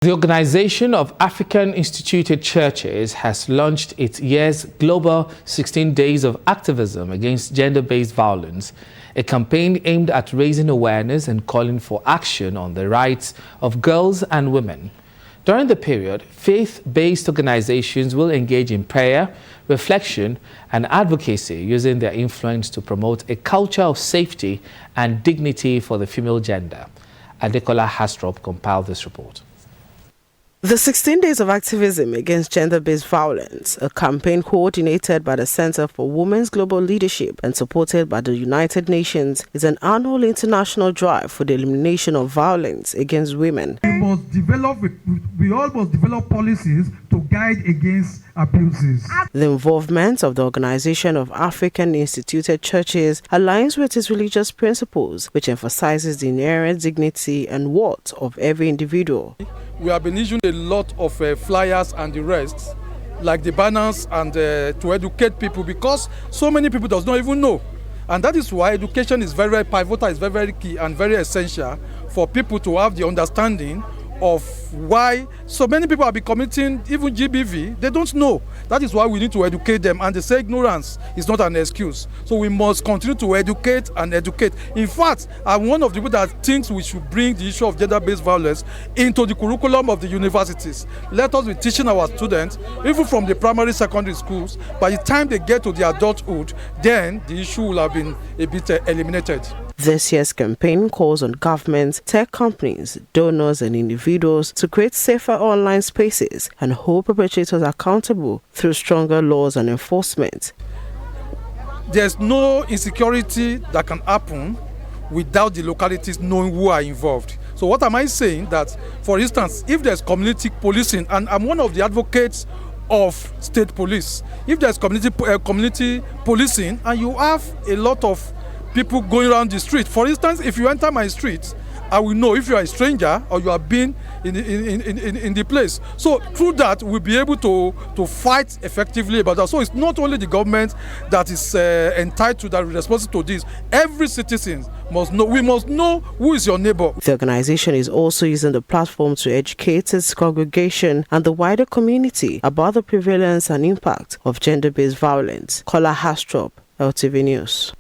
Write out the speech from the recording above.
The Organization of African Instituted Churches has launched its year's global 16 Days of Activism Against Gender-Based Violence, a campaign aimed at raising awareness and calling for action on the rights of girls and women. During the period, faith-based organizations will engage in prayer, reflection, and advocacy, using their influence to promote a culture of safety and dignity for the female gender. Adekola Hastrop compiled this report. The 16 Days of Activism Against Gender-Based Violence, a campaign coordinated by the Center for Women's Global Leadership and supported by the United Nations, is an annual international drive for the elimination of violence against women. We all must develop policies to guide against abuses. The involvement of the Organization of African Instituted Churches aligns with its religious principles, which emphasizes the inherent dignity and worth of every individual. We have been issuing a lot of flyers and the rest, like the banners, and to educate people, because so many people does not even know. And that is why education is very pivotal, is very key and very essential for people to have the understanding of why so many people have been committing even SGBV. They don't know. That is why we need to educate them, and they say ignorance is not an excuse. So we must continue to educate and educate. In fact, I'm one of the people that thinks we should bring the issue of gender-based violence into the curriculum of the universities. Let us be teaching our students, even from the primary, secondary schools. By the time they get to the adulthood, then the issue will have been a bit eliminated. This year's campaign calls on governments, tech companies, donors and individuals to create safer online spaces and hold perpetrators accountable through stronger laws and enforcement. There's no insecurity that can happen without the localities knowing who are involved. So what am I saying? That, for instance, if there's community policing, and I'm one of the advocates of state police, if there's community policing and you have a lot of people going around the street. For instance, if you enter my street, I will know if you are a stranger or you have been in the place. So through that, we'll be able to fight effectively about that. So it's not only the government that is entitled, that is responsible to this. Every citizen must know. We must know who is your neighbor. The organization is also using the platform to educate its congregation and the wider community about the prevalence and impact of gender-based violence. Adekola Hastrop, LTV News.